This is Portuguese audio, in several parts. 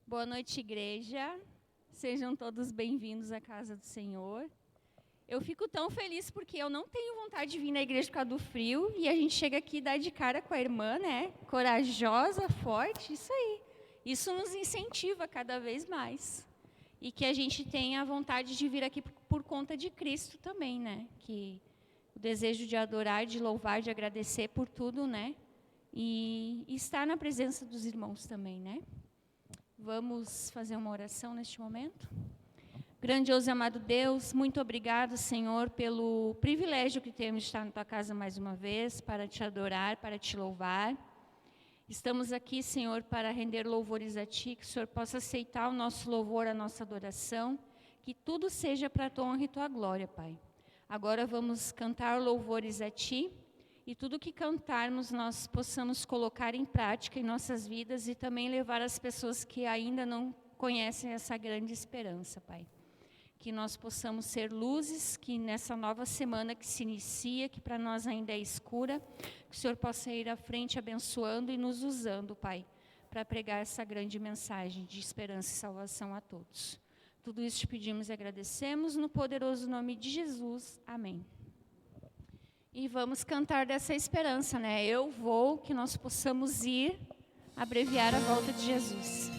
Boa noite, igreja. Sejam todos bem-vindos à casa do Senhor. Eu fico tão feliz porque eu não tenho vontade de vir na igreja por causa do frio e a gente chega aqui e dá de cara com a irmã, né? Corajosa, forte, isso aí. Isso nos incentiva cada vez mais. E que a gente tenha a vontade de vir aqui por conta de Cristo também, né? Que o desejo de adorar, de louvar, de agradecer por tudo, né? E estar na presença dos irmãos também, né? Vamos fazer uma oração neste momento? Grandioso e amado Deus, muito obrigado, Senhor, pelo privilégio que temos de estar na Tua casa mais uma vez, para Te adorar, para Te louvar. Estamos aqui, Senhor, para render louvores a Ti, que o Senhor possa aceitar o nosso louvor, a nossa adoração, que tudo seja para a Tua honra e Tua glória, Pai. Agora vamos cantar louvores a Ti, e tudo que cantarmos nós possamos colocar em prática em nossas vidas e também levar as pessoas que ainda não conhecem essa grande esperança, Pai. Que nós possamos ser luzes, que nessa nova semana que se inicia, que para nós ainda é escura, que o Senhor possa ir à frente abençoando e nos usando, Pai, para pregar essa grande mensagem de esperança e salvação a todos. Tudo isso te pedimos e agradecemos no poderoso nome de Jesus. Amém. E vamos cantar dessa esperança, né? Eu vou, que nós possamos ir abreviar a volta de Jesus.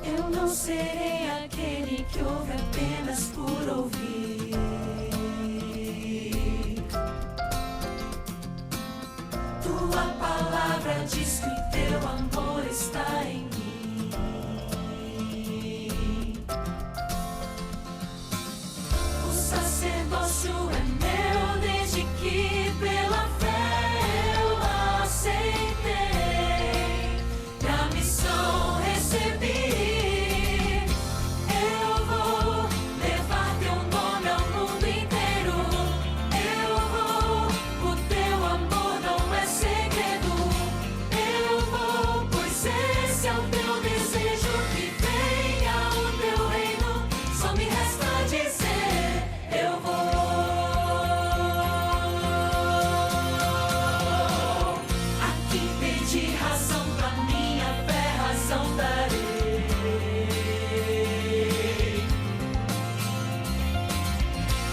Eu não serei aquele que ouve apenas por ouvir. Tua palavra diz que teu amor está em mim. O sacerdócio é meu desde que pela fé eu aceitei e a missão recebi.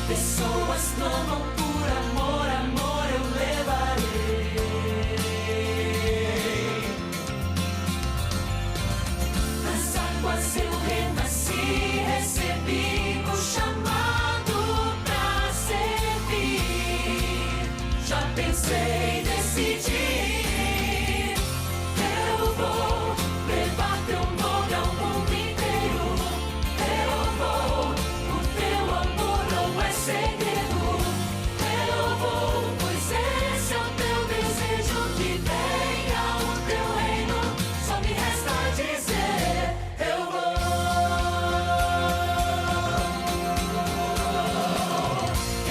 Pessoas clamam por amor, amor eu levarei. Nas águas eu renasci, recebi o chamado pra servir. Já pensei, decidi, eu vou levar teu nome ao mundo inteiro. Eu vou, o teu amor não é segredo. Eu vou, pois esse é o teu desejo, que venha o teu reino. Só me resta dizer, eu vou.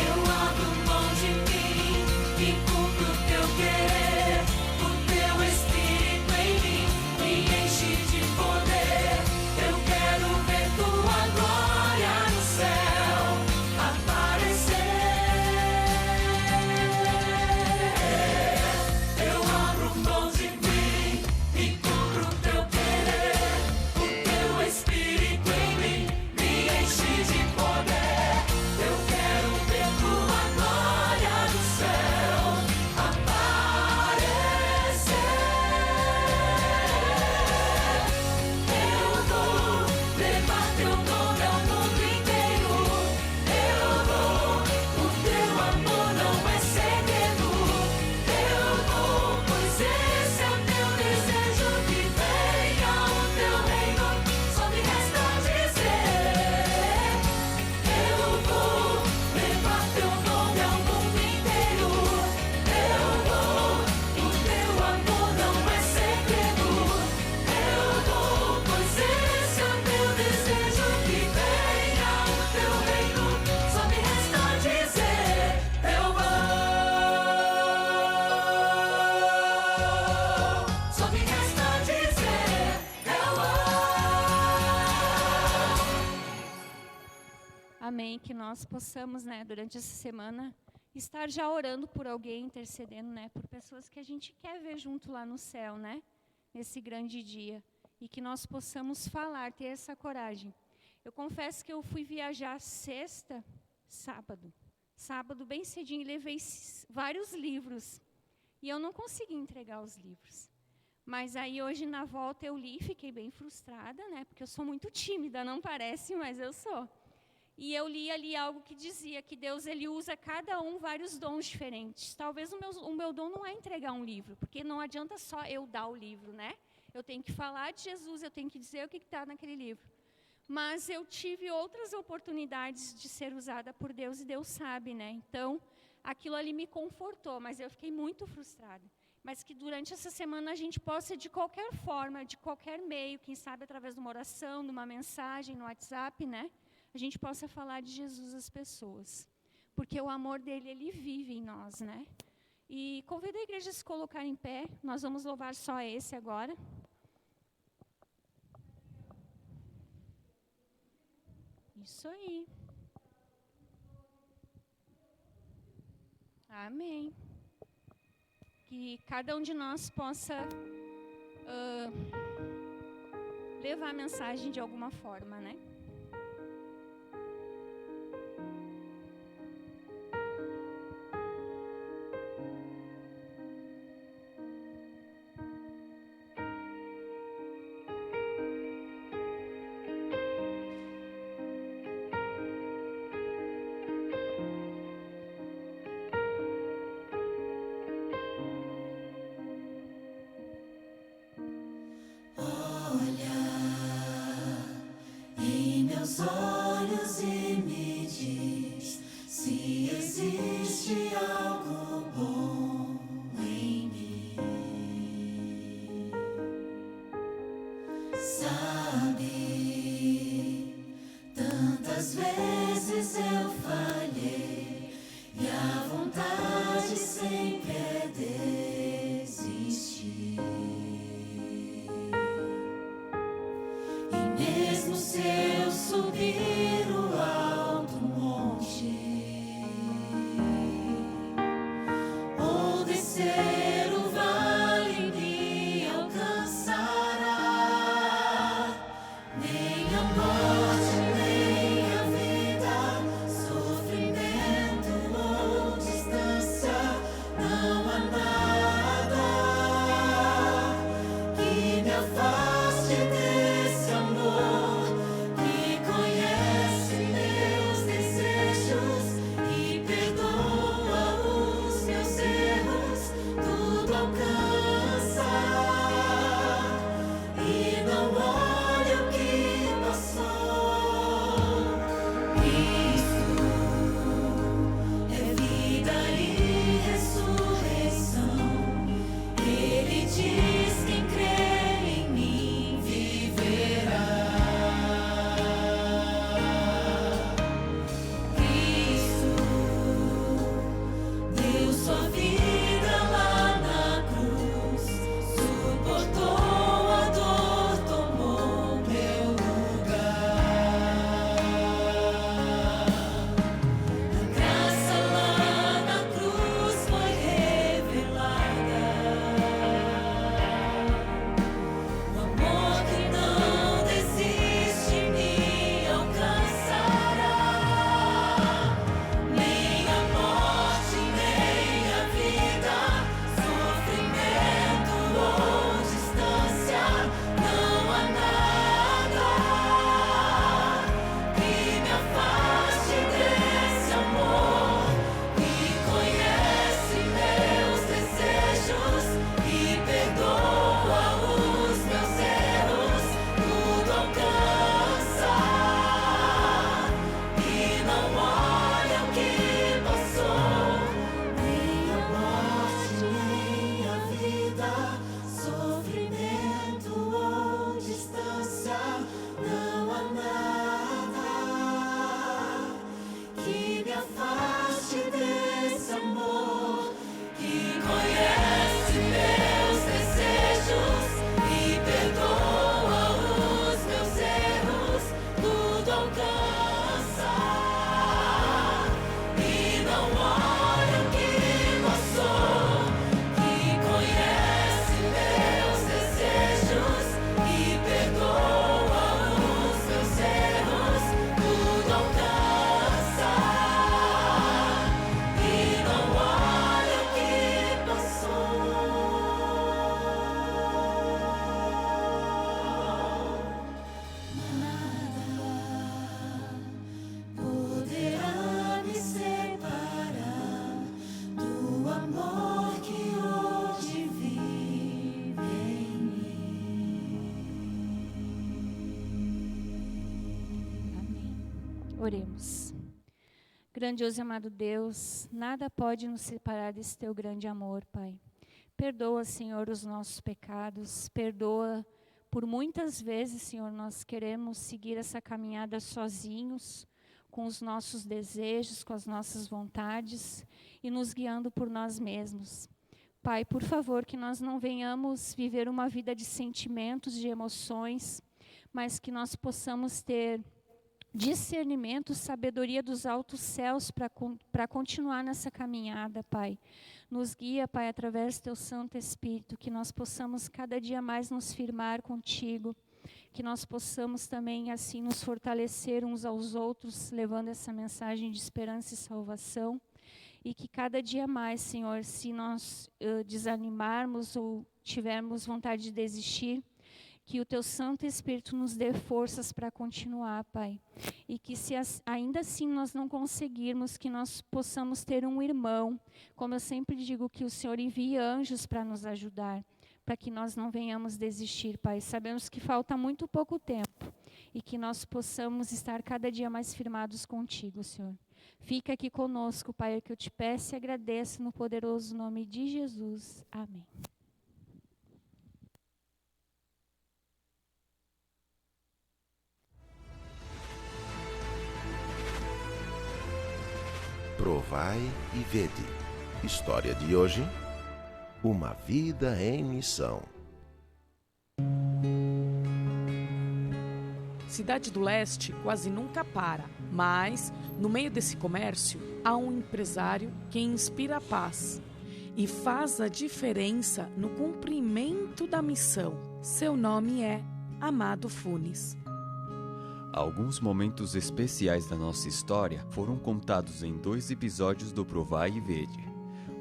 Eu abro mão de mim e cumpro nós possamos, né, durante essa semana, estar já orando por alguém, intercedendo, né, por pessoas que a gente quer ver junto lá no céu, né, nesse grande dia. E que nós possamos falar, ter essa coragem. Eu confesso que eu fui viajar sábado bem cedinho, e levei vários livros. E eu não consegui entregar os livros. Mas aí hoje na volta eu li e fiquei bem frustrada, né? Porque eu sou muito tímida, não parece, mas eu sou. E eu li ali algo que dizia que Deus ele usa cada um vários dons diferentes. Talvez o meu dom não é entregar um livro, porque não adianta só eu dar o livro, né? Eu tenho que falar de Jesus, eu tenho que dizer o que está naquele livro. Mas eu tive outras oportunidades de ser usada por Deus e Deus sabe, né? Então, aquilo ali me confortou, mas eu fiquei muito frustrada. Mas que durante essa semana a gente possa, de qualquer forma, de qualquer meio, quem sabe através de uma oração, de uma mensagem no WhatsApp, né? A gente possa falar de Jesus às pessoas. Porque o amor dele, ele vive em nós, né? E convido a igreja a se colocar em pé. Nós vamos louvar só esse agora. Isso aí. Amém. Que cada um de nós possa levar a mensagem de alguma forma, né? Meus olhos e me diz se existe algo bom em mim. Sabe, tantas vezes eu falhei e a vontade sempre é desistir. E mesmo se eu subir o alto monte ou descer o vale, me alcançará. Nem a morte, nem a vida, sofrimento ou distância, não há nada que me afaste desse amor que conhece meus desejos e perdoa os meus erros, tudo alcança e não olha o que passou. Cristo é vida e ressurreição. Ele diz: quem crê em mim viverá. Cristo deu sua vida lá na cruz, suportou a dor, tomou meu lugar. A graça lá na cruz foi revelada. O amor que não desiste me alcançará. Nem a morte, nem a vida, sofrimento ou distância, não há nada que me afaste desse amor que conhece meus desejos e perdoa os meus erros, tudo alcança e não olha o que passou. Nem a morte, nem a vida, sofrimento ou distância, não há nada que me afaste desse amor que conhece meus desejos e perdoa os meus erros, tudo alcança Oremos. Grandioso e amado Deus, nada pode nos separar desse teu grande amor, Pai. Perdoa, Senhor, os nossos pecados, perdoa por muitas vezes, Senhor, nós queremos seguir essa caminhada sozinhos, com os nossos desejos, com as nossas vontades e nos guiando por nós mesmos. Pai, por favor, que nós não venhamos viver uma vida de sentimentos, de emoções, mas que nós possamos ter discernimento, sabedoria dos altos céus para continuar nessa caminhada, Pai. Nos guia, Pai, através do Teu Santo Espírito, que nós possamos cada dia mais nos firmar contigo, que nós possamos também assim nos fortalecer uns aos outros, levando essa mensagem de esperança e salvação, e que cada dia mais, Senhor, se nós desanimarmos ou tivermos vontade de desistir, que o Teu Santo Espírito nos dê forças para continuar, Pai. E que se ainda assim nós não conseguirmos, que nós possamos ter um irmão, como eu sempre digo, que o Senhor envie anjos para nos ajudar, para que nós não venhamos desistir, Pai. Sabemos que falta muito pouco tempo e que nós possamos estar cada dia mais firmados contigo, Senhor. Fica aqui conosco, Pai, que eu te peço e agradeço no poderoso nome de Jesus. Amém. Provai e vede. História de hoje: uma vida em missão. Cidade do Leste quase nunca para, mas, no meio desse comércio, há um empresário que inspira a paz e faz a diferença no cumprimento da missão. Seu nome é Amado Funes. Alguns momentos especiais da nossa história foram contados em 2 episódios do Provai e Vede.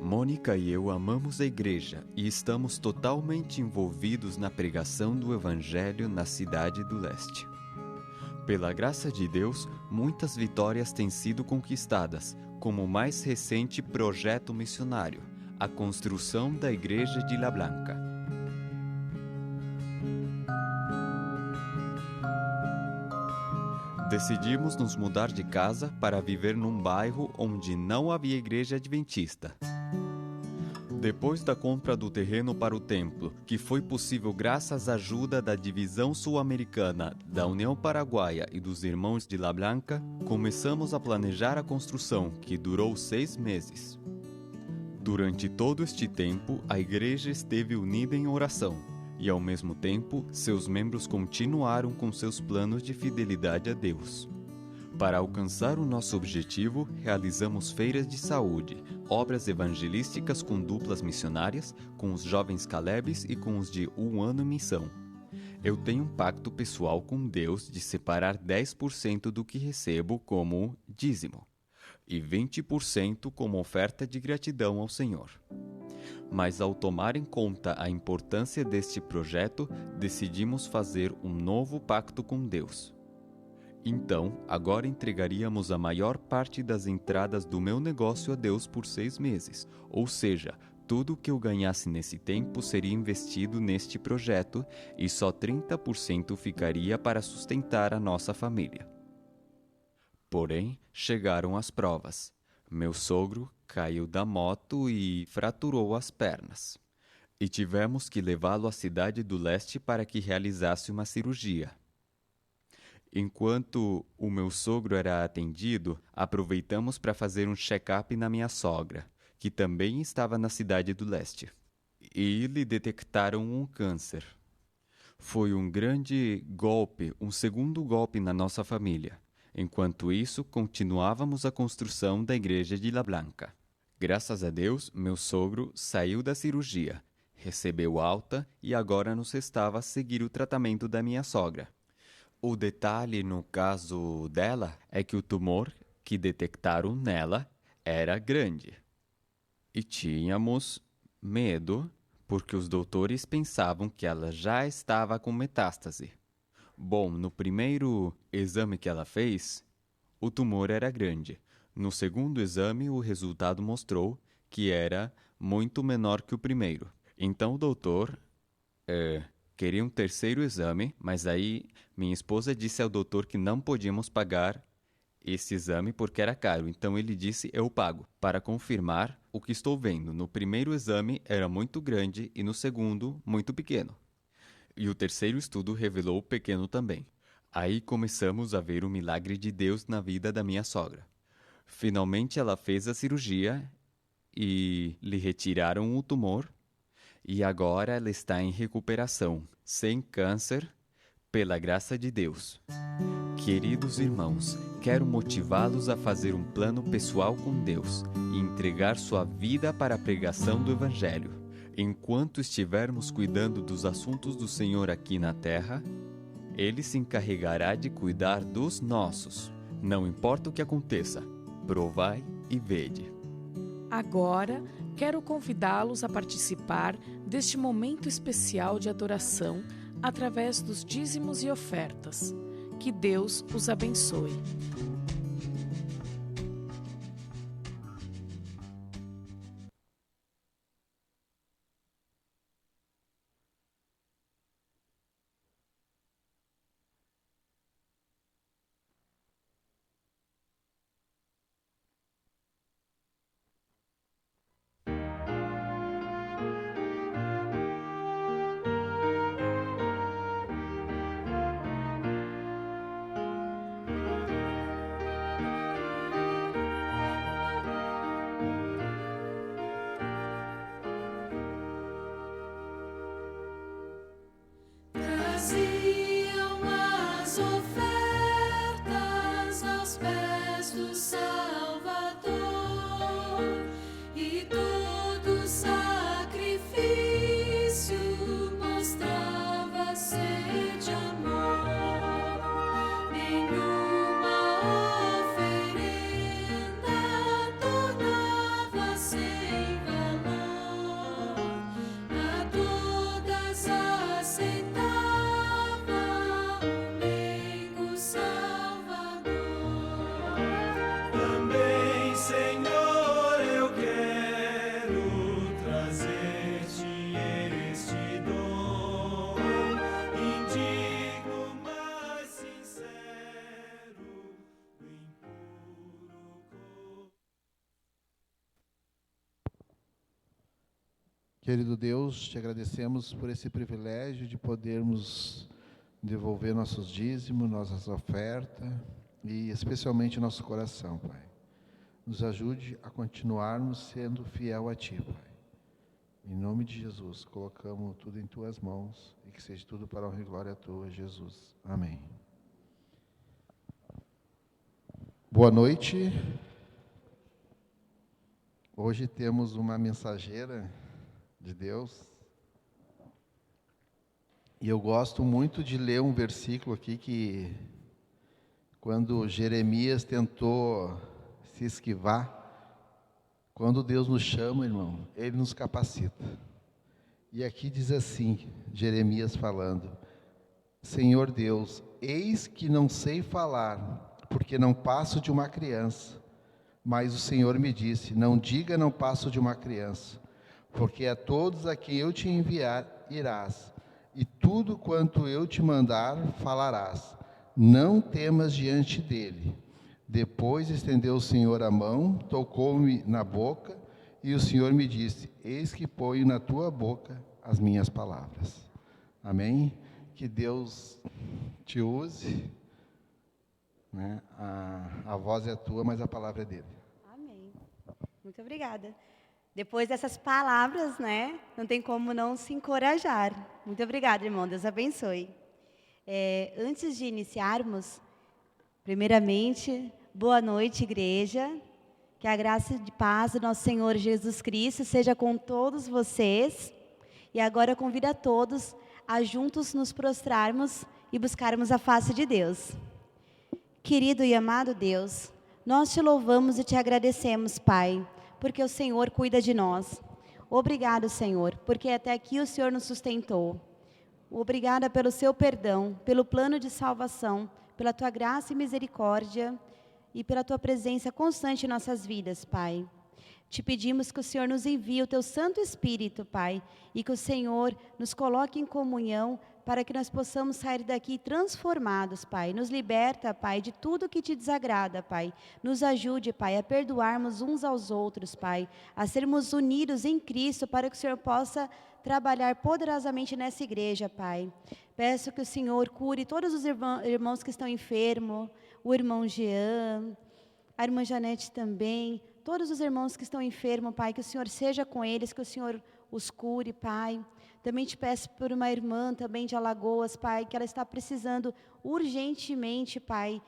Mônica e eu amamos a igreja e estamos totalmente envolvidos na pregação do Evangelho na Cidade do Leste. Pela graça de Deus, muitas vitórias têm sido conquistadas, como o mais recente projeto missionário, a construção da Igreja de La Blanca. Decidimos nos mudar de casa para viver num bairro onde não havia igreja adventista. Depois da compra do terreno para o templo, que foi possível graças à ajuda da Divisão Sul-Americana, da União Paraguaia e dos Irmãos de La Blanca, começamos a planejar a construção, que durou 6 meses. Durante todo este tempo, a igreja esteve unida em oração. E, ao mesmo tempo, seus membros continuaram com seus planos de fidelidade a Deus. Para alcançar o nosso objetivo, realizamos feiras de saúde, obras evangelísticas com duplas missionárias, com os jovens Calebes e com os de 1 ano em missão. Eu tenho um pacto pessoal com Deus de separar 10% do que recebo como dízimo e 20% como oferta de gratidão ao Senhor. Mas ao tomar em conta a importância deste projeto, decidimos fazer um novo pacto com Deus. Então, agora entregaríamos a maior parte das entradas do meu negócio a Deus por 6 meses, ou seja, tudo o que eu ganhasse nesse tempo seria investido neste projeto e só 30% ficaria para sustentar a nossa família. Porém, chegaram as provas. Meu sogro caiu da moto e fraturou as pernas. E tivemos que levá-lo à Cidade do Leste para que realizasse uma cirurgia. Enquanto o meu sogro era atendido, aproveitamos para fazer um check-up na minha sogra, que também estava na Cidade do Leste. E lhe detectaram um câncer. Foi um grande golpe, um segundo golpe na nossa família. Enquanto isso, continuávamos a construção da Igreja de La Blanca. Graças a Deus, meu sogro saiu da cirurgia, recebeu alta e agora nos restava a seguir o tratamento da minha sogra. O detalhe no caso dela é que o tumor que detectaram nela era grande. E tínhamos medo porque os doutores pensavam que ela já estava com metástase. Bom, no primeiro exame que ela fez, o tumor era grande. No segundo exame, o resultado mostrou que era muito menor que o primeiro. Então o doutor queria um terceiro exame, mas aí minha esposa disse ao doutor que não podíamos pagar esse exame porque era caro, então ele disse: eu pago, para confirmar o que estou vendo. No primeiro exame era muito grande e no segundo, muito pequeno. E o terceiro estudo revelou pequeno também. Aí começamos a ver o milagre de Deus na vida da minha sogra. Finalmente ela fez a cirurgia e lhe retiraram o tumor. E agora ela está em recuperação, sem câncer, pela graça de Deus. Queridos irmãos, quero motivá-los a fazer um plano pessoal com Deus e entregar sua vida para a pregação do Evangelho. Enquanto estivermos cuidando dos assuntos do Senhor aqui na terra, Ele se encarregará de cuidar dos nossos. Não importa o que aconteça, provai e vede. Agora, quero convidá-los a participar deste momento especial de adoração através dos dízimos e ofertas. Que Deus os abençoe. Traziam as ofertas aos pés do Salvador, e todo sacrifício mostrava ser de amor. Nenhuma oferenda tornava sem valor, a todas aceitava o meigo Salvador. Também, Senhor, eu quero trazer-te este dom, indigno, mas sincero, do impuro. Querido Deus, te agradecemos por esse privilégio de podermos devolver nossos dízimos, nossas ofertas e especialmente nosso coração, Pai. Nos ajude a continuarmos sendo fiel a Ti, Pai. Em nome de Jesus, colocamos tudo em Tuas mãos e que seja tudo para a honra e glória Tua, Jesus. Amém. Boa noite. Hoje temos uma mensageira de Deus. E eu gosto muito de ler um versículo aqui que, quando Jeremias tentou se esquivar, quando Deus nos chama, irmão, Ele nos capacita. E aqui diz assim, Jeremias falando: Senhor Deus, eis que não sei falar, porque não passo de uma criança. Mas o Senhor me disse: não diga não passo de uma criança, porque a todos a quem eu te enviar irás, e tudo quanto eu te mandar falarás. Não temas diante dele. Depois estendeu o Senhor a mão, tocou-me na boca, e o Senhor me disse: eis que ponho na tua boca as minhas palavras. Amém? Que Deus te use, né? A voz é tua, mas a palavra é dele. Amém. Muito obrigada. Depois dessas palavras, né, não tem como não se encorajar. Muito obrigada, irmão. Deus abençoe. Antes de iniciarmos, primeiramente, boa noite, igreja. Que a graça e paz do nosso Senhor Jesus Cristo seja com todos vocês. E agora eu convido a todos a juntos nos prostrarmos e buscarmos a face de Deus. Querido e amado Deus, nós te louvamos e te agradecemos, Pai, porque o Senhor cuida de nós. Obrigado, Senhor, porque até aqui o Senhor nos sustentou. Obrigada pelo seu perdão, pelo plano de salvação, pela tua graça e misericórdia e pela tua presença constante em nossas vidas, Pai. Te pedimos que o Senhor nos envie o teu Santo Espírito, Pai, e que o Senhor nos coloque em comunhão para que nós possamos sair daqui transformados, Pai. Nos liberta, Pai, de tudo que te desagrada, Pai. Nos ajude, Pai, a perdoarmos uns aos outros, Pai, a sermos unidos em Cristo, para que o Senhor possa trabalhar poderosamente nessa igreja, Pai. Peço que o Senhor cure todos os irmãos que estão enfermos, o irmão Jean, a irmã Janete também, todos os irmãos que estão enfermos, Pai, que o Senhor seja com eles, que o Senhor os cure, Pai. Também te peço por uma irmã também de Alagoas, Pai, que ela está precisando urgentemente, Pai,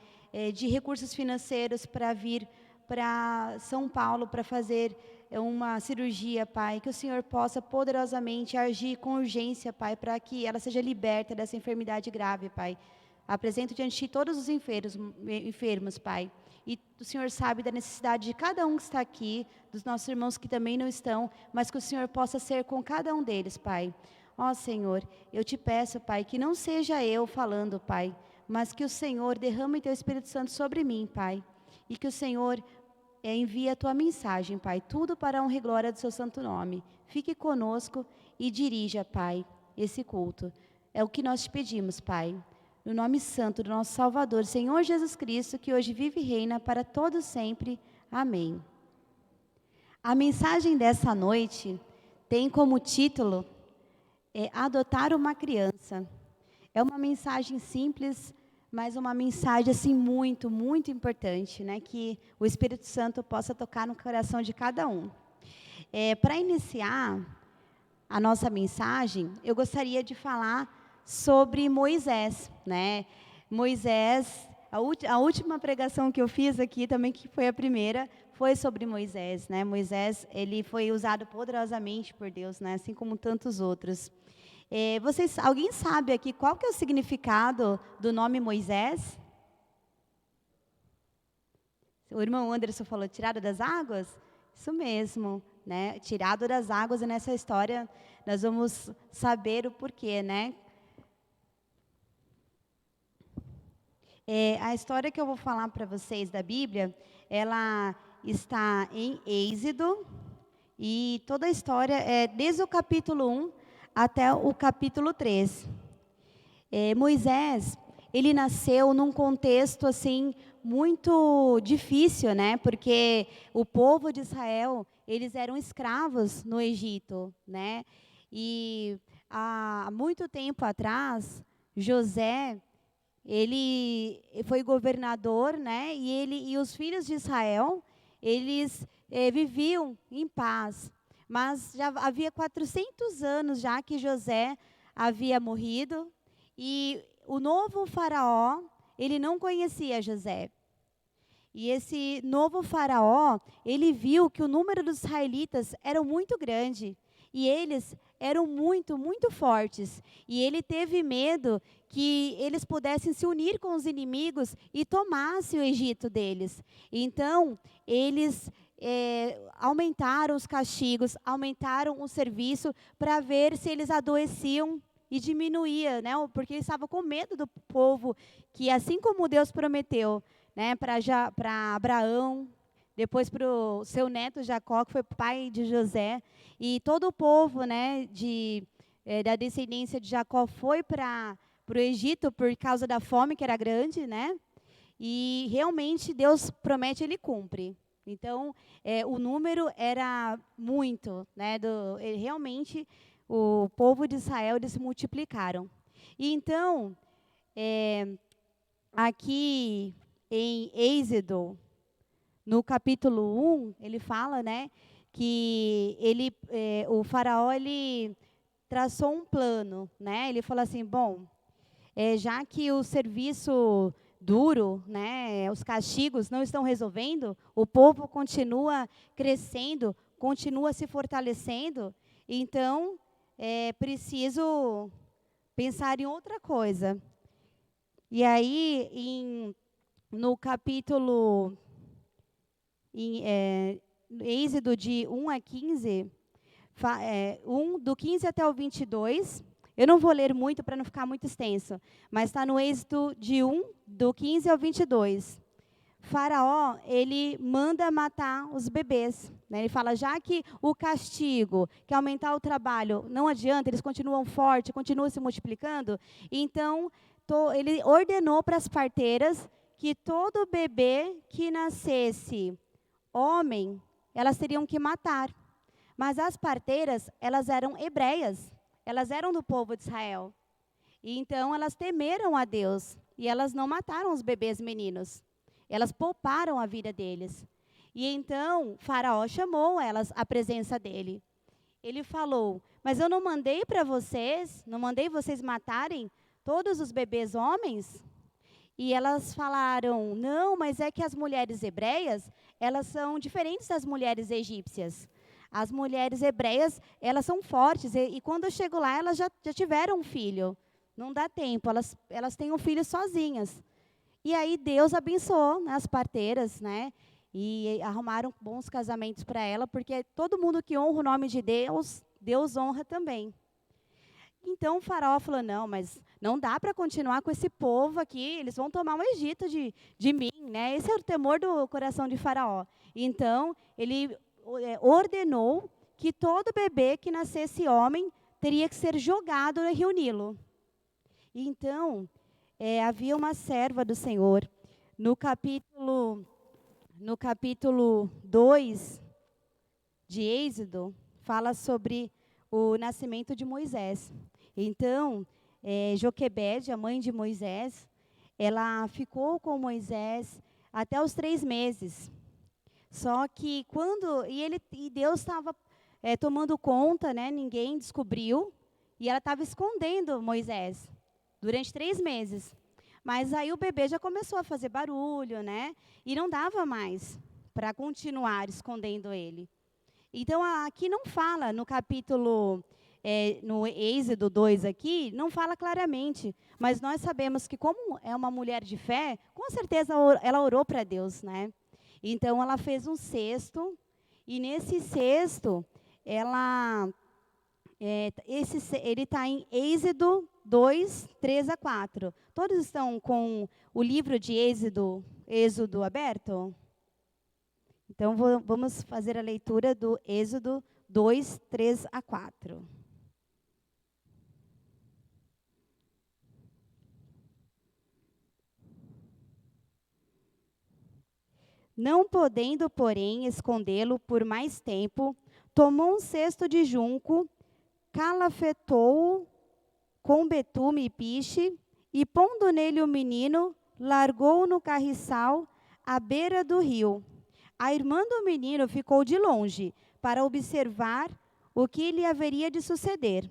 de recursos financeiros para vir para São Paulo para fazer uma cirurgia, Pai. Que o Senhor possa poderosamente agir com urgência, Pai, para que ela seja liberta dessa enfermidade grave, Pai. Apresento diante de Ti todos os enfermos, Pai. E o Senhor sabe da necessidade de cada um que está aqui, dos nossos irmãos que também não estão, mas que o Senhor possa ser com cada um deles, Pai. Ó Senhor, eu te peço, Pai, que não seja eu falando, Pai, mas que o Senhor derrame Teu Espírito Santo sobre mim, Pai. E que o Senhor envie a Tua mensagem, Pai, tudo para a honra e glória do Seu santo nome. Fique conosco e dirija, Pai, esse culto. É o que nós te pedimos, Pai. No nome santo do nosso Salvador, Senhor Jesus Cristo, que hoje vive e reina para todos sempre. Amém. A mensagem dessa noite tem como título Adotar uma Criança. É uma mensagem simples, mas uma mensagem assim muito, muito importante, né? Que o Espírito Santo possa tocar no coração de cada um. Para iniciar a nossa mensagem, eu gostaria de falar sobre Moisés, né? Moisés, a última pregação que eu fiz aqui também, que foi a primeira, foi sobre Moisés, né? Moisés, ele foi usado poderosamente por Deus, né? Assim como tantos outros. Alguém sabe aqui qual que é o significado do nome Moisés? O irmão Anderson falou, tirado das águas? Isso mesmo, né? Tirado das águas, e nessa história nós vamos saber o porquê, né? A história que eu vou falar para vocês da Bíblia, ela está em Êxodo, e toda a história é desde o capítulo 1 até o capítulo 3. Moisés, ele nasceu num contexto assim muito difícil, né? Porque o povo de Israel, eles eram escravos no Egito, né? E há muito tempo atrás, José, ele foi governador, né? E os filhos de Israel, eles viviam em paz. Mas já havia 400 anos já que José havia morrido, e o novo faraó, ele não conhecia José. E esse novo faraó, ele viu que o número dos israelitas era muito grande, e eles eram muito, muito fortes. E ele teve medo que eles pudessem se unir com os inimigos e tomassem o Egito deles. Então, eles aumentaram os castigos, aumentaram o serviço para ver se eles adoeciam e diminuía, né? Porque eles estavam com medo do povo, que assim como Deus prometeu, né, para Abraão, depois para o seu neto Jacó, que foi pai de José, e todo o povo, né, da descendência de Jacó foi para o Egito por causa da fome que era grande, né? E realmente Deus promete, Ele cumpre. Então, o número era muito, né? Realmente, o povo de Israel, eles se multiplicaram. E então, aqui em Êxodo, no capítulo 1, ele fala, né, que o faraó, ele traçou um plano, né? Ele falou assim, bom, já que o serviço duro, né, os castigos não estão resolvendo, o povo continua crescendo, continua se fortalecendo, então preciso pensar em outra coisa. E aí, no capítulo, Êxodo de 1 a 15, do 15 até o 22, eu não vou ler muito para não ficar muito extenso, mas está no Êxodo de 1, do 15 ao 22. Faraó, ele manda matar os bebês, né? Ele fala, já que o castigo, que é aumentar o trabalho, não adianta, eles continuam fortes, continuam se multiplicando, então ele ordenou para as parteiras que todo bebê que nascesse homem, elas teriam que matar. Mas as parteiras, elas eram hebreias, elas eram do povo de Israel. E então elas temeram a Deus e elas não mataram os bebês meninos. Elas pouparam a vida deles. E então Faraó chamou elas à presença dele. Ele falou, mas eu não mandei para vocês, não mandei vocês matarem todos os bebês homens? E elas falaram, não, mas é que as mulheres hebreias, elas são diferentes das mulheres egípcias. As mulheres hebreias, elas são fortes, e quando eu chego lá, elas já tiveram um filho. Não dá tempo, elas têm um filho sozinhas. E aí Deus abençoou, né, as parteiras, né? E arrumaram bons casamentos para ela, porque todo mundo que honra o nome de Deus, Deus honra também. Então o faraó falou, não, mas não dá para continuar com esse povo aqui, eles vão tomar o Egito de mim, né? Esse é o temor do coração de Faraó. Então ele ordenou que todo bebê que nascesse homem teria que ser jogado no rio Nilo. Então havia uma serva do Senhor, no capítulo 2 de Êxodo, fala sobre o nascimento de Moisés. Então, Joquebede, a mãe de Moisés, ela ficou com Moisés até os 3 meses. Só que e Deus estava tomando conta, né? Ninguém descobriu, e ela estava escondendo Moisés durante 3 meses. Mas aí o bebê já começou a fazer barulho, né? E não dava mais para continuar escondendo ele. Então, aqui não fala, no capítulo, no Êxodo 2 aqui, não fala claramente. Mas nós sabemos que, como é uma mulher de fé, com certeza ela orou para Deus, né? Então, ela fez um cesto, e nesse cesto, ele está em Êxodo 2, 3 a 4. Todos estão com o livro de Êxodo aberto? Então, vamos fazer a leitura do Êxodo 2, 3 a 4. Não podendo, porém, escondê-lo por mais tempo, tomou um cesto de junco, calafetou-o com betume e piche, e pondo nele o menino, largou-o no carriçal à beira do rio. A irmã do menino ficou de longe para observar o que lhe haveria de suceder.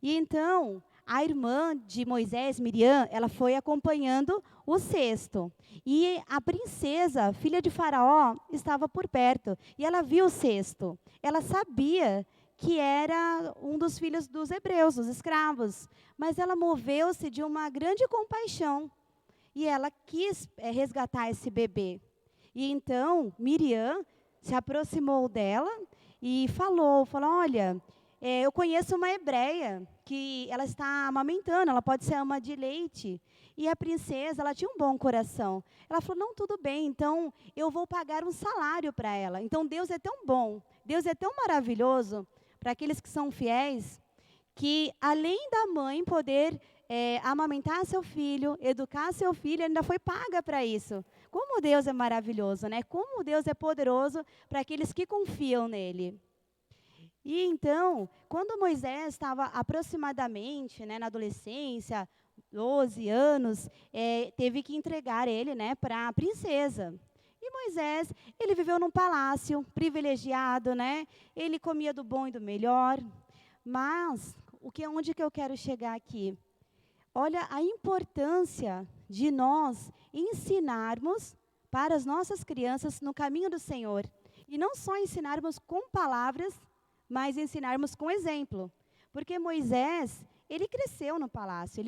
E então, a irmã de Moisés, Miriam, ela foi acompanhando o cesto. E a princesa, filha de Faraó, estava por perto. E ela viu o cesto. Ela sabia que era um dos filhos dos hebreus, dos escravos. Mas ela moveu-se de uma grande compaixão. E ela quis resgatar esse bebê. E então, Miriam se aproximou dela e falou, olha, eu conheço uma hebreia que ela está amamentando, ela pode ser ama de leite. E a princesa, ela tinha um bom coração. Ela falou, não, tudo bem, então eu vou pagar um salário para ela. Então Deus é tão bom, Deus é tão maravilhoso para aqueles que são fiéis, que além da mãe poder amamentar seu filho, educar seu filho, ainda foi paga para isso. Como Deus é maravilhoso, né? Como Deus é poderoso para aqueles que confiam nele. E então, quando Moisés estava aproximadamente, né, na adolescência, 12 anos, teve que entregar ele, né, para a princesa. E Moisés, ele viveu num palácio privilegiado, né? Ele comia do bom e do melhor. Mas, onde que eu quero chegar aqui? Olha a importância de nós ensinarmos para as nossas crianças no caminho do Senhor. E não só ensinarmos com palavras, mas ensinarmos com exemplo. Porque Moisés, ele cresceu no palácio,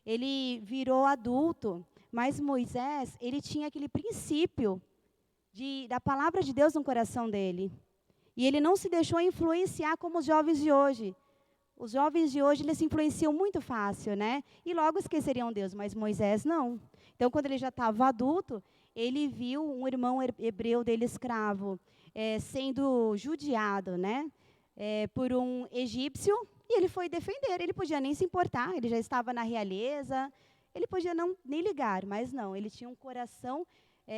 ele virou adulto, mas Moisés, ele tinha aquele princípio da palavra de Deus no coração dele. E ele não se deixou influenciar como os jovens de hoje. Os jovens de hoje, eles se influenciam muito fácil, né? E logo esqueceriam Deus, mas Moisés não. Então, quando ele já estava adulto, ele viu um irmão hebreu dele escravo sendo judiado, né, por um egípcio, e ele foi defender. Ele podia nem se importar, ele já estava na realeza, ele podia nem ligar, mas não, ele tinha um coração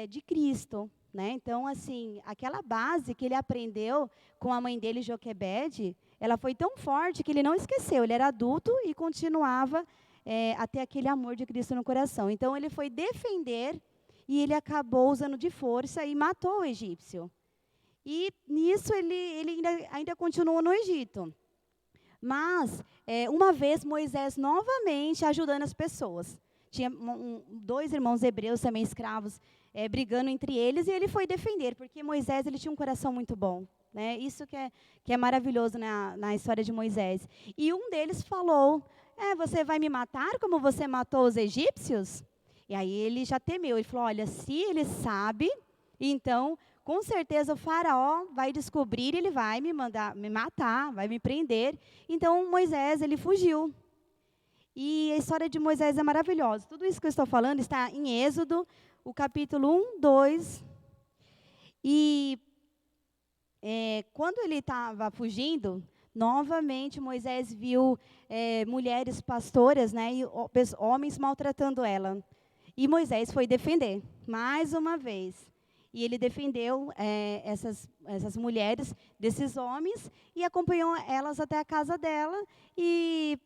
de Cristo, né? Então, assim, aquela base que ele aprendeu com a mãe dele, Joquebede, ela foi tão forte que ele não esqueceu. Ele era adulto e continuava a ter aquele amor de Cristo no coração. Então, ele foi defender e ele acabou usando de força e matou o egípcio. E nisso ele ainda continuou no Egito. Mas, uma vez, Moisés novamente ajudando as pessoas. Tinha dois irmãos hebreus também escravos brigando entre eles, e ele foi defender, porque Moisés ele tinha um coração muito bom. Né? Isso que é maravilhoso na história de Moisés. E um deles falou, você vai me matar como você matou os egípcios? E aí ele já temeu, ele falou, olha, se ele sabe, então, com certeza o faraó vai descobrir, ele vai me matar, vai me prender. Então, Moisés, ele fugiu. E a história de Moisés é maravilhosa. Tudo isso que eu estou falando está em Êxodo, o capítulo 1, 2. E quando ele estava fugindo, novamente Moisés viu mulheres pastoras, né, e homens maltratando ela. E Moisés foi defender, mais uma vez. E ele defendeu essas mulheres desses homens e acompanhou elas até a casa dela. E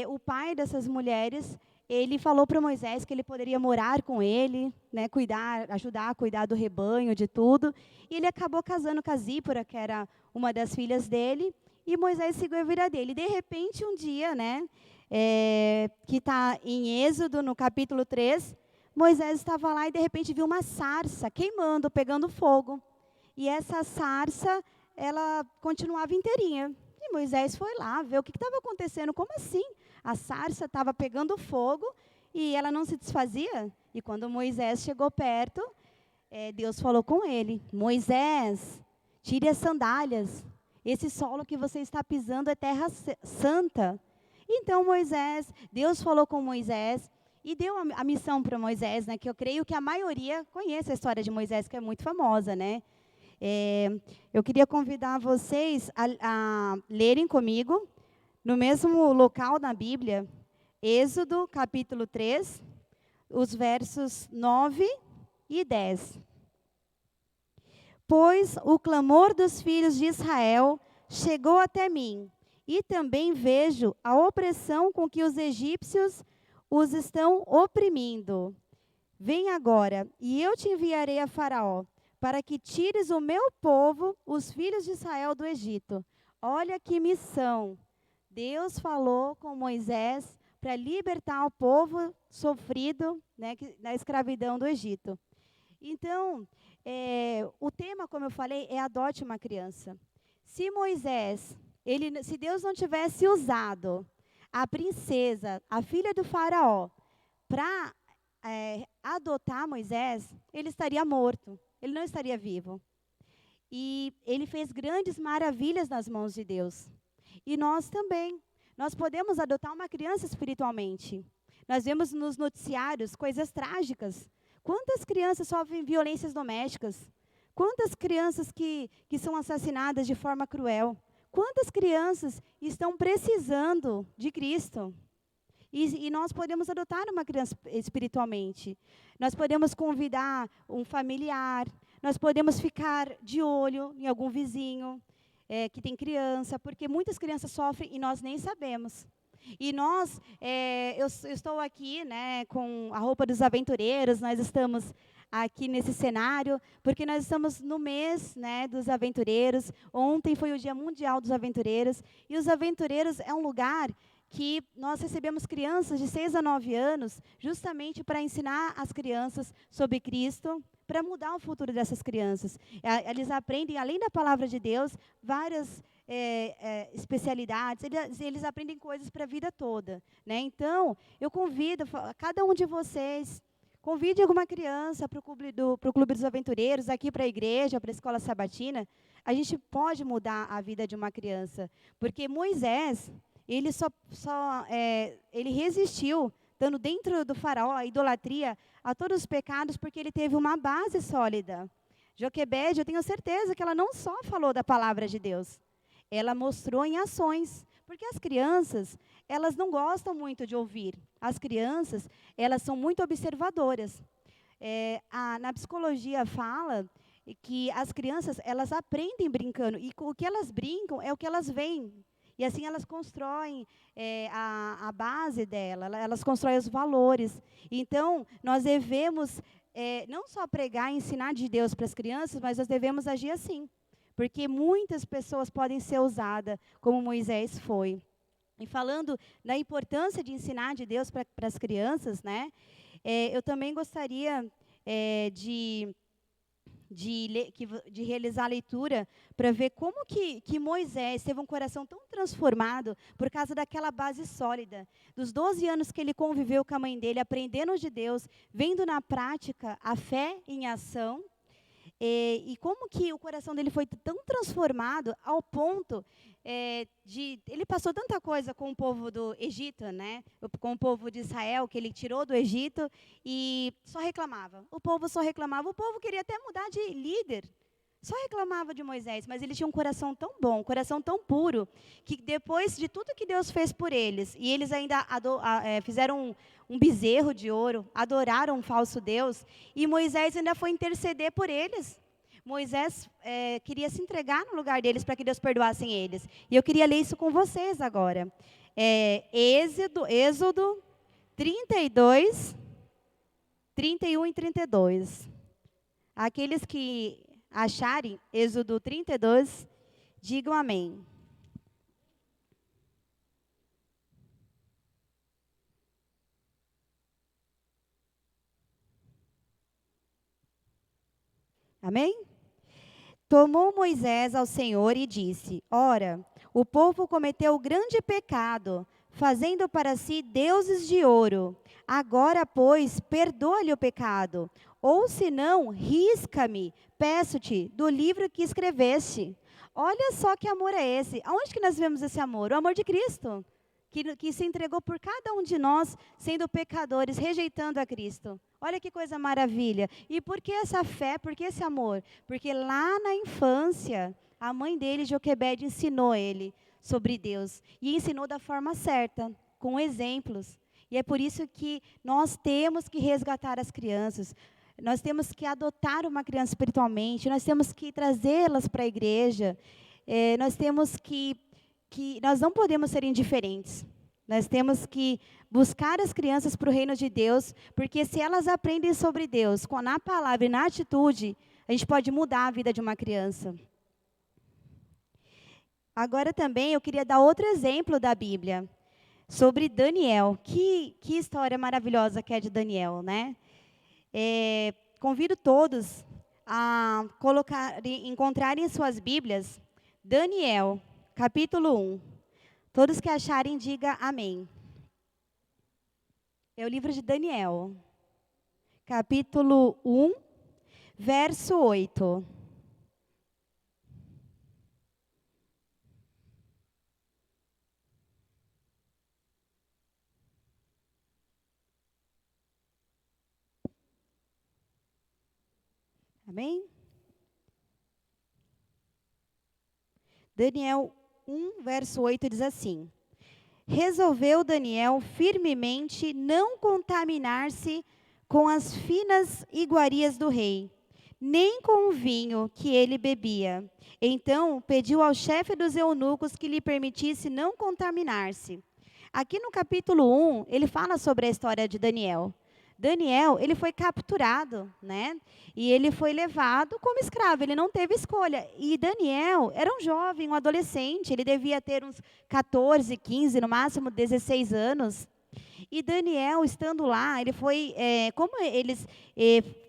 o pai dessas mulheres, ele falou para Moisés que ele poderia morar com ele, né, ajudar a cuidar do rebanho, de tudo. E ele acabou casando com a Zípora, que era uma das filhas dele, e Moisés seguiu a vida dele. De repente, um dia, né, que está em Êxodo, no capítulo 3, Moisés estava lá e de repente viu uma sarça queimando, pegando fogo. E essa sarça, ela continuava inteirinha. E Moisés foi lá ver o que estava acontecendo. Como assim? A sarça estava pegando fogo e ela não se desfazia. E quando Moisés chegou perto, Deus falou com ele, Moisés, tire as sandálias. Esse solo que você está pisando é terra santa. Então Deus falou com Moisés e deu a missão para Moisés, né, que eu creio que a maioria conhece a história de Moisés, que é muito famosa, né? Eu queria convidar vocês a lerem comigo, no mesmo local na Bíblia, Êxodo, capítulo 3, os versos 9 e 10. Pois o clamor dos filhos de Israel chegou até mim, e também vejo a opressão com que os egípcios os estão oprimindo. Vem agora, e eu te enviarei a Faraó, para que tires o meu povo, os filhos de Israel, do Egito. Olha que missão. Deus falou com Moisés para libertar o povo sofrido, né, na escravidão do Egito. Então, o tema, como eu falei, é adote uma criança. Se Deus não tivesse usado a princesa, a filha do faraó, para adotar Moisés, ele estaria morto, ele não estaria vivo. E ele fez grandes maravilhas nas mãos de Deus. E nós também, nós podemos adotar uma criança espiritualmente. Nós vemos nos noticiários coisas trágicas. Quantas crianças sofrem violências domésticas? Quantas crianças que são assassinadas de forma cruel? Quantas crianças estão precisando de Cristo? E nós podemos adotar uma criança espiritualmente. Nós podemos convidar um familiar. Nós podemos ficar de olho em algum vizinho que tem criança, porque muitas crianças sofrem e nós nem sabemos. E nós, eu estou aqui, né, com a roupa dos aventureiros, nós estamos aqui nesse cenário, porque nós estamos no mês, né, dos aventureiros. Ontem foi o Dia Mundial dos Aventureiros, e os aventureiros é um lugar que nós recebemos crianças de 6 a 9 anos, justamente para ensinar as crianças sobre Cristo, para mudar o futuro dessas crianças. Eles aprendem, além da palavra de Deus, várias especialidades, eles aprendem coisas para a vida toda. Né? Então, eu convido cada um de vocês, convide alguma criança para o Clube dos Aventureiros, aqui para a igreja, para a escola sabatina. A gente pode mudar a vida de uma criança, porque Moisés, ele ele resistiu estando dentro do faraó, a idolatria, a todos os pecados, porque ele teve uma base sólida. Joquebede, eu tenho certeza que ela não só falou da palavra de Deus, ela mostrou em ações. Porque as crianças, elas não gostam muito de ouvir. As crianças, elas são muito observadoras. Na psicologia fala que as crianças, elas aprendem brincando. E o que elas brincam é o que elas veem. E assim elas constroem a base dela, elas constroem os valores. Então, nós devemos não só pregar e ensinar de Deus para as crianças, mas nós devemos agir assim. Porque muitas pessoas podem ser usadas como Moisés foi. E falando da importância de ensinar de Deus para as crianças, né? Eu também gostaria de realizar a leitura para ver como que Moisés teve um coração tão transformado por causa daquela base sólida. Dos 12 anos que ele conviveu com a mãe dele, aprendendo de Deus, vendo na prática a fé em ação. E como que o coração dele foi tão transformado ao ponto ele passou tanta coisa com o povo do Egito, né? Com o povo de Israel, que ele tirou do Egito, e só reclamava. O povo só reclamava. O povo queria até mudar de líder. Só reclamava de Moisés, mas ele tinha um coração tão bom, um coração tão puro, que depois de tudo que Deus fez por eles, e eles ainda fizeram um bezerro de ouro, adoraram um falso Deus, e Moisés ainda foi interceder por eles. Moisés queria se entregar no lugar deles para que Deus perdoasse eles. E eu queria ler isso com vocês agora. Êxodo 32, 31 e 32. Aqueles que acharem Êxodo 32, digam amém. Amém? Tomou Moisés ao Senhor e disse: Ora, o povo cometeu grande pecado, fazendo para si deuses de ouro. Agora, pois, perdoa-lhe o pecado. Ou, se não, risca-me, peço-te, do livro que escreveste. Olha só que amor é esse. Aonde que nós vemos esse amor? O amor de Cristo, que se entregou por cada um de nós, sendo pecadores, rejeitando a Cristo. Olha que coisa maravilha. E por que essa fé, por que esse amor? Porque lá na infância, a mãe dele, Joquebede, ensinou ele sobre Deus. E ensinou da forma certa, com exemplos. E é por isso que nós temos que resgatar as crianças. Nós temos que adotar uma criança espiritualmente. Nós temos que trazê-las para a igreja. Nós não podemos ser indiferentes. Nós temos que buscar as crianças para o reino de Deus, porque se elas aprendem sobre Deus, na palavra e na atitude, a gente pode mudar a vida de uma criança. Agora também eu queria dar outro exemplo da Bíblia, sobre Daniel. Que história maravilhosa que é de Daniel, né? Convido todos a encontrarem em suas Bíblias, Daniel, capítulo 1. Todos que acharem, diga amém. É o livro de Daniel, capítulo 1, verso 8. Amém? Daniel 1, verso 8 diz assim: Resolveu Daniel firmemente não contaminar-se com as finas iguarias do rei, nem com o vinho que ele bebia. Então pediu ao chefe dos eunucos que lhe permitisse não contaminar-se. Aqui no capítulo 1, ele fala sobre a história de Daniel. Daniel, ele foi capturado, né? E ele foi levado como escravo, ele não teve escolha. E Daniel era um jovem, um adolescente, ele devia ter uns 14, 15, no máximo 16 anos. E Daniel, estando lá, ele foi,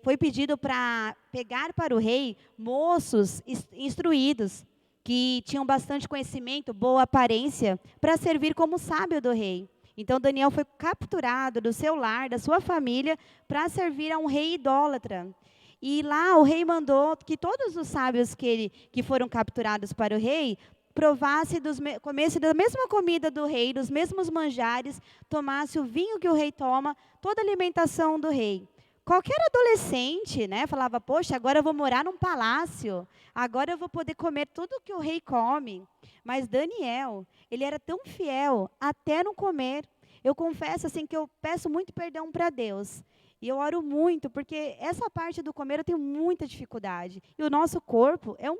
foi pedido para pegar para o rei moços instruídos, que tinham bastante conhecimento, boa aparência, para servir como sábio do rei. Então, Daniel foi capturado do seu lar, da sua família, para servir a um rei idólatra. E lá o rei mandou que todos os sábios que foram capturados para o rei provasse, comesse da mesma comida do rei, dos mesmos manjares, tomasse o vinho que o rei toma, toda a alimentação do rei. Qualquer adolescente, né, falava, poxa, agora eu vou morar num palácio, agora eu vou poder comer tudo que o rei come. Mas Daniel, ele era tão fiel até no comer. Eu confesso assim que eu peço muito perdão para Deus. E eu oro muito, porque essa parte do comer eu tenho muita dificuldade. E o nosso corpo, é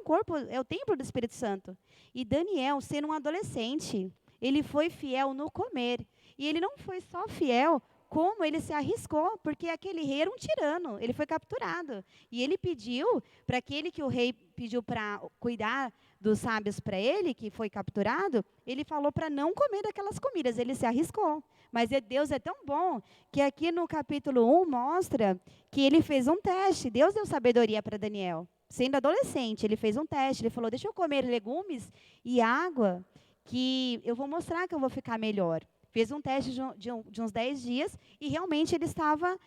o templo do Espírito Santo. E Daniel, sendo um adolescente, ele foi fiel no comer. E ele não foi só fiel, como ele se arriscou, porque aquele rei era um tirano, ele foi capturado. E ele pediu para aquele que o rei pediu para cuidar dos sábios para ele, que foi capturado, ele falou para não comer daquelas comidas, ele se arriscou. Mas Deus é tão bom, que aqui no capítulo 1 mostra que ele fez um teste, Deus deu sabedoria para Daniel. Sendo adolescente, ele fez um teste, ele falou, deixa eu comer legumes e água, que eu vou mostrar que eu vou ficar melhor. Fez um teste de uns 10 dias e realmente ele estava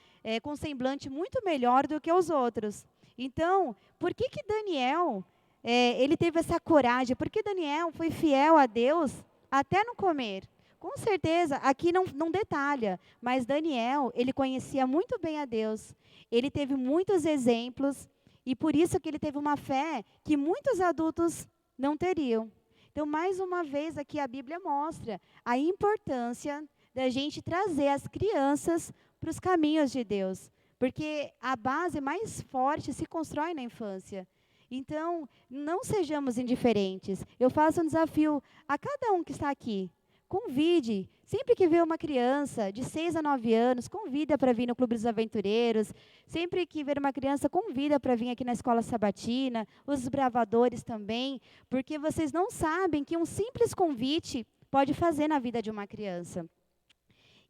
com um semblante muito melhor do que os outros. Então, por que Daniel, ele teve essa coragem? Por que Daniel foi fiel a Deus até no comer? Com certeza, aqui não detalha, mas Daniel, ele conhecia muito bem a Deus. Ele teve muitos exemplos e por isso que ele teve uma fé que muitos adultos não teriam. Então, mais uma vez, aqui a Bíblia mostra a importância da gente trazer as crianças para os caminhos de Deus. Porque a base mais forte se constrói na infância. Então, não sejamos indiferentes. Eu faço um desafio a cada um que está aqui. Convide, sempre que vê uma criança de 6 a 9 anos, convida para vir no Clube dos Aventureiros. Sempre que ver uma criança, convida para vir aqui na Escola Sabatina, os bravadores também, porque vocês não sabem que um simples convite pode fazer na vida de uma criança.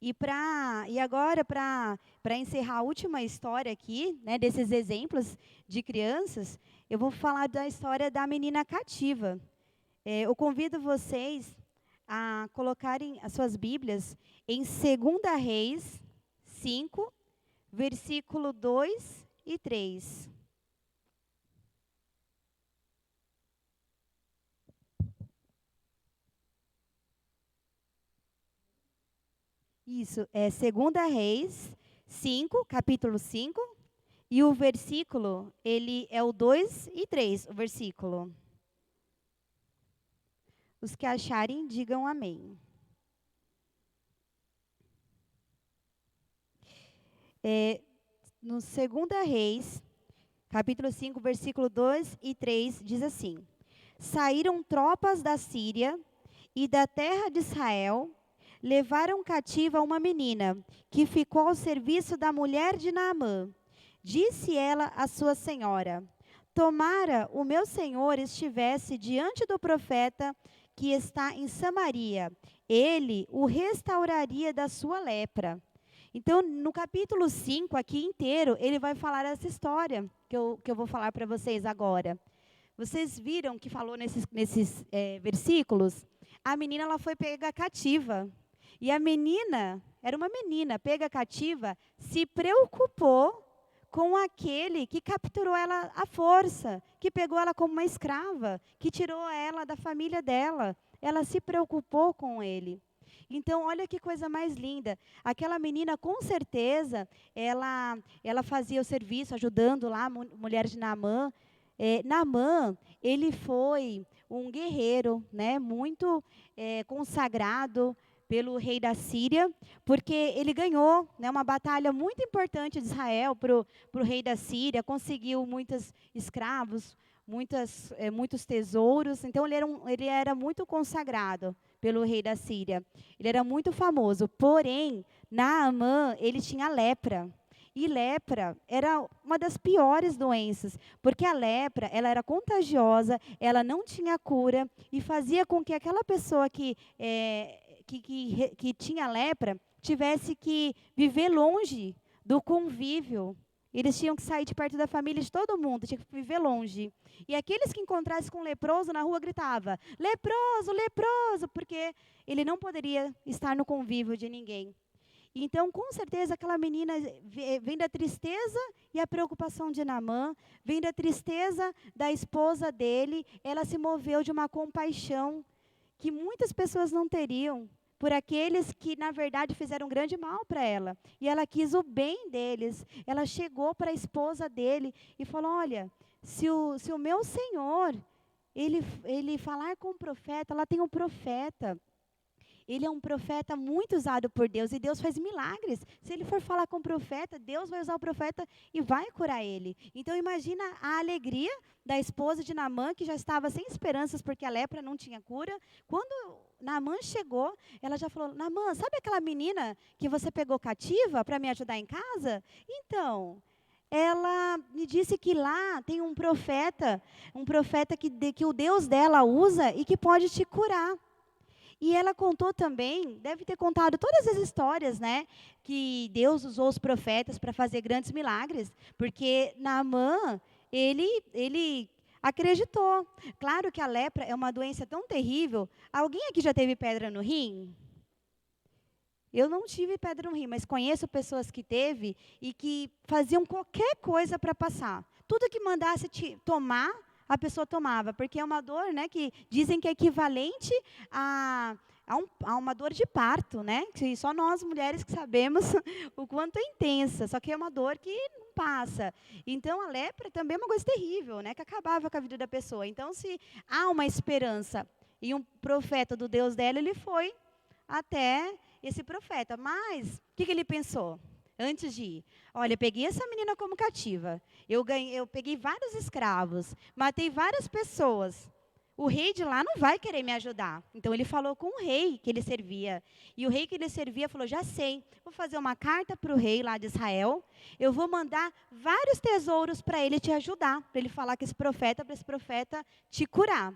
E agora, para encerrar a última história aqui, né, desses exemplos de crianças, eu vou falar da história da menina cativa. Eu convido vocês a colocarem as suas Bíblias em 2 Reis 5, versículo 2 e 3. Isso, é 2 Reis 5, capítulo 5, e o versículo, ele é o 2 e 3, o versículo. Os que acharem, digam amém. No 2 Reis, capítulo 5, versículo 2 e 3, diz assim: Saíram tropas da Síria e da terra de Israel, levaram cativa uma menina, que ficou ao serviço da mulher de Naamã. Disse ela à sua senhora: Tomara o meu senhor estivesse diante do profeta que está em Samaria, ele o restauraria da sua lepra. Então, no capítulo 5, aqui inteiro, ele vai falar essa história que eu vou falar para vocês agora. Vocês viram que falou nesses versículos? A menina, ela foi pega cativa. E a menina, era uma menina pega cativa, se preocupou com aquele que capturou ela à força, que pegou ela como uma escrava, que tirou ela da família dela. Ela se preocupou com ele. Então, olha que coisa mais linda. Aquela menina, com certeza, ela fazia o serviço, ajudando lá a mulher de Naamã. Naamã, ele foi um guerreiro, né, muito consagrado pelo rei da Síria, porque ele ganhou, né, uma batalha muito importante de Israel para o rei da Síria, conseguiu muitos escravos, muitos tesouros. Então, ele era muito consagrado pelo rei da Síria. Ele era muito famoso. Porém, Naamã, ele tinha lepra. E lepra era uma das piores doenças, porque a lepra, ela era contagiosa, ela não tinha cura e fazia com que aquela pessoa que tinha lepra tivesse que viver longe do convívio. Eles tinham que sair de perto da família de todo mundo, tinham que viver longe. E aqueles que encontrassem com um leproso na rua gritavam: leproso, leproso, porque ele não poderia estar no convívio de ninguém. Então, com certeza, aquela menina vem da tristeza e a preocupação de Naamã, vem da tristeza da esposa dele, ela se moveu de uma compaixão que muitas pessoas não teriam, por aqueles que, na verdade, fizeram um grande mal para ela. E ela quis o bem deles. Ela chegou para a esposa dele e falou, olha, se o meu Senhor, ele falar com o profeta, lá tem um profeta. Ele é um profeta muito usado por Deus, e Deus faz milagres. Se ele for falar com o profeta, Deus vai usar o profeta e vai curar ele. Então, imagina a alegria da esposa de Naamã, que já estava sem esperanças, porque a lepra não tinha cura. Quando Naamã chegou, ela já falou, Naamã, sabe aquela menina que você pegou cativa para me ajudar em casa? Então, ela me disse que lá tem um profeta que o Deus dela usa e que pode te curar. E ela contou também, deve ter contado todas as histórias, né? Que Deus usou os profetas para fazer grandes milagres. Porque Naamã, ele acreditou. Claro que a lepra é uma doença tão terrível. Alguém aqui já teve pedra no rim? Eu não tive pedra no rim, mas conheço pessoas que teve e que faziam qualquer coisa para passar. Tudo que mandasse tomar, a pessoa tomava, porque é uma dor, né, que dizem que é equivalente a uma dor de parto, né? Que só nós mulheres que sabemos o quanto é intensa, só que é uma dor que não passa. Então, a lepra também é uma coisa terrível, né, que acabava com a vida da pessoa. Então, se há uma esperança e um profeta do Deus dela, ele foi até esse profeta. Mas, o que ele pensou? Antes de ir, olha, eu peguei essa menina como cativa, eu peguei vários escravos, matei várias pessoas, o rei de lá não vai querer me ajudar. Então, ele falou com o rei que ele servia, e o rei que ele servia falou, já sei, vou fazer uma carta para o rei lá de Israel, eu vou mandar vários tesouros para ele te ajudar, para ele falar com para esse profeta te curar.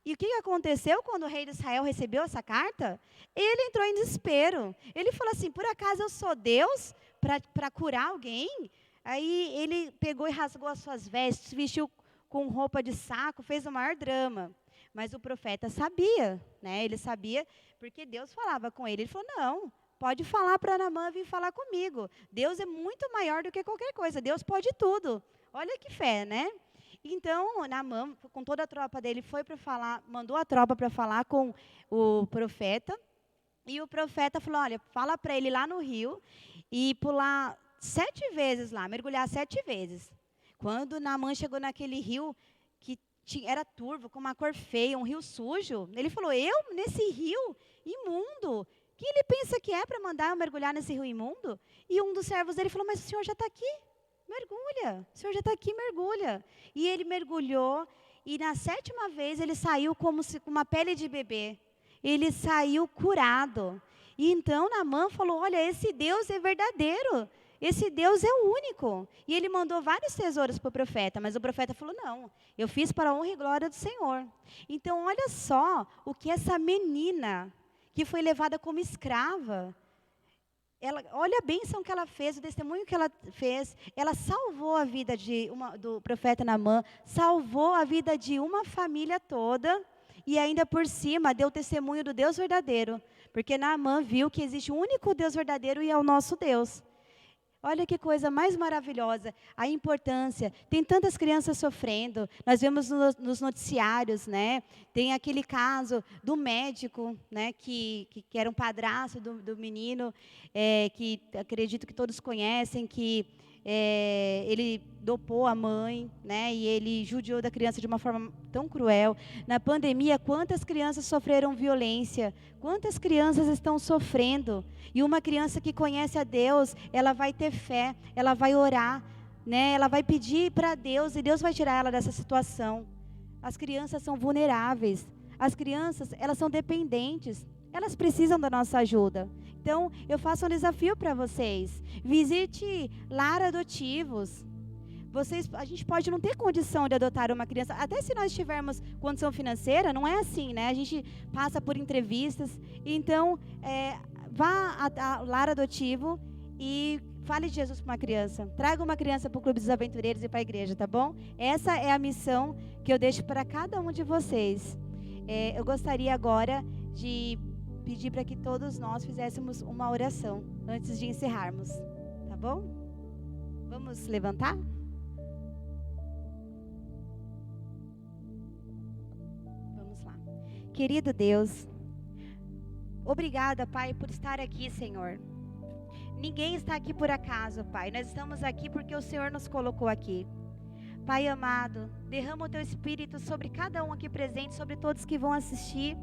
E o que aconteceu quando o rei de Israel recebeu essa carta? Ele entrou em desespero. Ele falou assim, por acaso eu sou Deus para curar alguém? Aí ele pegou e rasgou as suas vestes, vestiu com roupa de saco, fez o maior drama. Mas o profeta sabia, né? Ele sabia porque Deus falava com ele. Ele falou, não, pode falar para Naamã vir falar comigo. Deus é muito maior do que qualquer coisa. Deus pode tudo. Olha que fé, né? Então, Naamã, com toda a tropa dele, foi para falar, mandou a tropa para falar com o profeta. E o profeta falou, olha, fala para ele lá no rio e pular 7 vezes lá, mergulhar 7 vezes. Quando Naamã chegou naquele rio que era turvo, com uma cor feia, um rio sujo, ele falou, eu nesse rio imundo, que ele pensa que é para mandar eu mergulhar nesse rio imundo? E um dos servos dele falou, mas o senhor já está aqui? Mergulha, o senhor já está aqui, mergulha. E ele mergulhou, e na 7ª vez ele saiu como com uma pele de bebê. Ele saiu curado. E então Naamã falou, olha, esse Deus é verdadeiro, esse Deus é o único. E ele mandou vários tesouros para o profeta, mas o profeta falou, não, eu fiz para a honra e glória do Senhor. Então, olha só o que essa menina, que foi levada como escrava, olha a bênção que ela fez, o testemunho que ela fez. Ela salvou a vida do profeta Naamã, salvou a vida de uma família toda, e ainda por cima deu testemunho do Deus verdadeiro, porque Naamã viu que existe um único Deus verdadeiro e é o nosso Deus. Olha que coisa mais maravilhosa, a importância. Tem tantas crianças sofrendo, nós vemos nos noticiários, né? Tem aquele caso do médico, né? Que era um padrasto do menino, que acredito que todos conhecem, que ele dopou a mãe, né? E ele judiou da criança de uma forma tão cruel. Na pandemia, quantas crianças sofreram violência? Quantas crianças estão sofrendo? E uma criança que conhece a Deus, ela vai ter fé, ela vai orar, né? Ela vai pedir para Deus e Deus vai tirar ela dessa situação. As crianças são vulneráveis. As crianças, elas são dependentes. Elas precisam da nossa ajuda. Então, eu faço um desafio para vocês. Visite lar adotivos. A gente pode não ter condição de adotar uma criança. Até se nós tivermos condição financeira, não é assim, né? A gente passa por entrevistas. Então, vá a lar adotivo e fale de Jesus para uma criança. Traga uma criança para o Clube dos Aventureiros e para a igreja, tá bom? Essa é a missão que eu deixo para cada um de vocês. Eu gostaria agora de pedir para que todos nós fizéssemos uma oração. antes de encerrarmos, tá bom? Vamos levantar? Vamos lá. Querido Deus, obrigada, Pai, por estar aqui, Senhor. Ninguém está aqui por acaso, Pai. Nós estamos aqui porque o Senhor nos colocou aqui. Pai amado, derrama o Teu Espírito sobre cada um aqui presente, sobre todos que vão assistir.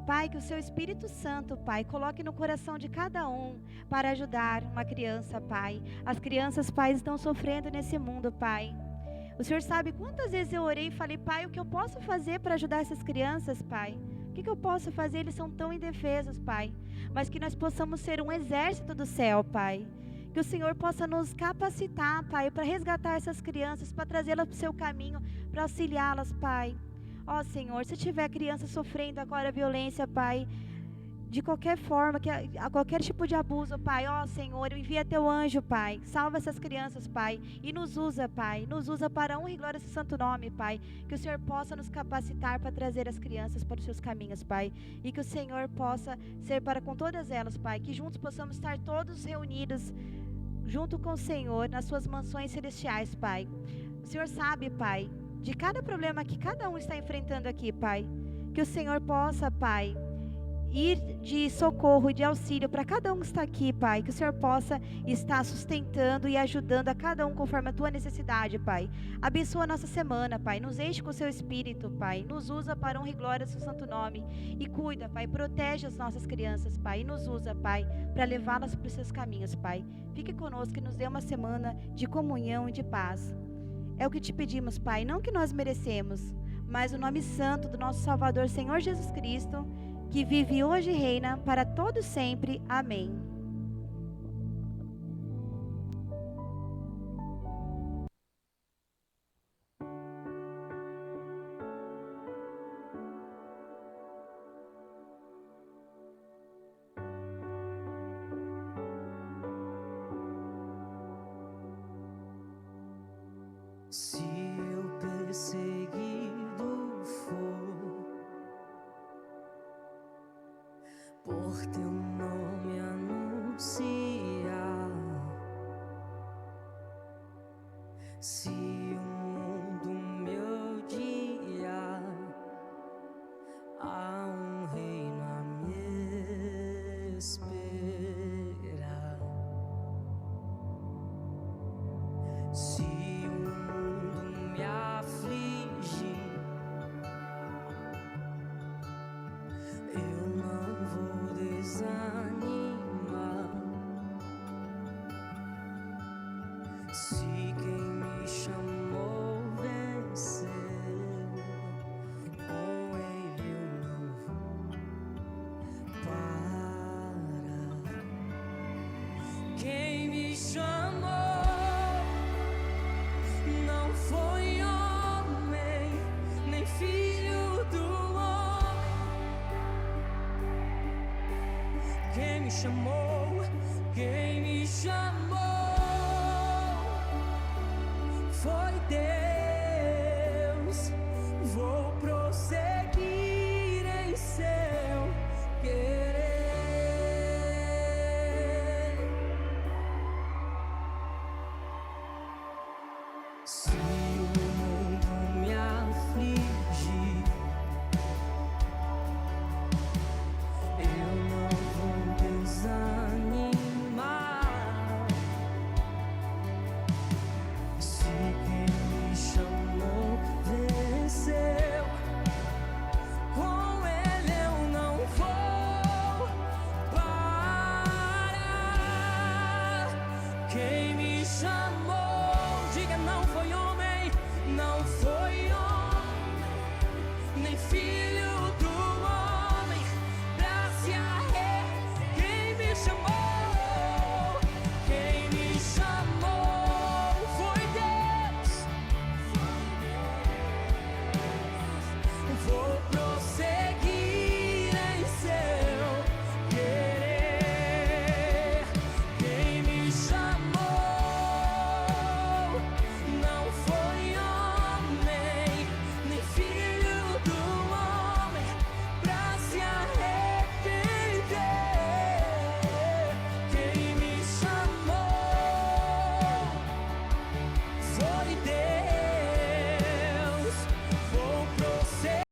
Pai, que o Seu Espírito Santo, Pai, coloque no coração de cada um para ajudar uma criança, Pai. As crianças, Pai, estão sofrendo nesse mundo, Pai. O Senhor sabe quantas vezes eu orei e falei, Pai, o que eu posso fazer para ajudar essas crianças, Pai? O que eu posso fazer? Eles são tão indefesos, Pai. Mas que nós possamos ser um exército do céu, Pai. Que o Senhor possa nos capacitar, Pai, para resgatar essas crianças, para trazê-las para o Seu caminho, para auxiliá-las, Pai. Ó Senhor, se tiver criança sofrendo agora violência, Pai, de qualquer forma, a qualquer tipo de abuso, Pai, ó Senhor, envia Teu anjo, Pai, salva essas crianças, Pai, e nos usa, Pai, nos usa para honra e glória do Seu santo nome, Pai, que o Senhor possa nos capacitar para trazer as crianças para os Seus caminhos, Pai, e que o Senhor possa ser para com todas elas, Pai, que juntos possamos estar todos reunidos, junto com o Senhor, nas Suas mansões celestiais, Pai. O Senhor sabe, Pai, de cada problema que cada um está enfrentando aqui, Pai. Que o Senhor possa, Pai, ir de socorro e de auxílio para cada um que está aqui, Pai. Que o Senhor possa estar sustentando e ajudando a cada um conforme a Tua necessidade, Pai. Abençoa a nossa semana, Pai. Nos enche com o Seu Espírito, Pai. Nos usa para honra e glória do Seu santo nome. E cuida, Pai. Protege as nossas crianças, Pai. E nos usa, Pai, para levá-las para os Seus caminhos, Pai. Fique conosco e nos dê uma semana de comunhão e de paz. É o que te pedimos, Pai, não que nós merecemos, mas o nome santo do nosso Salvador, Senhor Jesus Cristo, que vive hoje e reina para todos sempre. Amém. Se eu perseguido for por Teu nome anunciar, se o mundo me odiar, há um reino a me esperar. Se me afligir, eu não vou desanimar. Se quem me chamou venceu, com Ele eu não vou parar. Quem me chamou não foi homem, nem filho do homem. Quem me chamou foi Deus. Vou prosseguir em Seu querer. Se o mundo me afligir, eu não vou desanimar. Se quem me chamou venceu, com Ele eu não vou parar. Quem me chamou, diga, não foi homem, não foi homem, nem filho do homem, pra se arrer. Quem me chamou foi Deus. Vou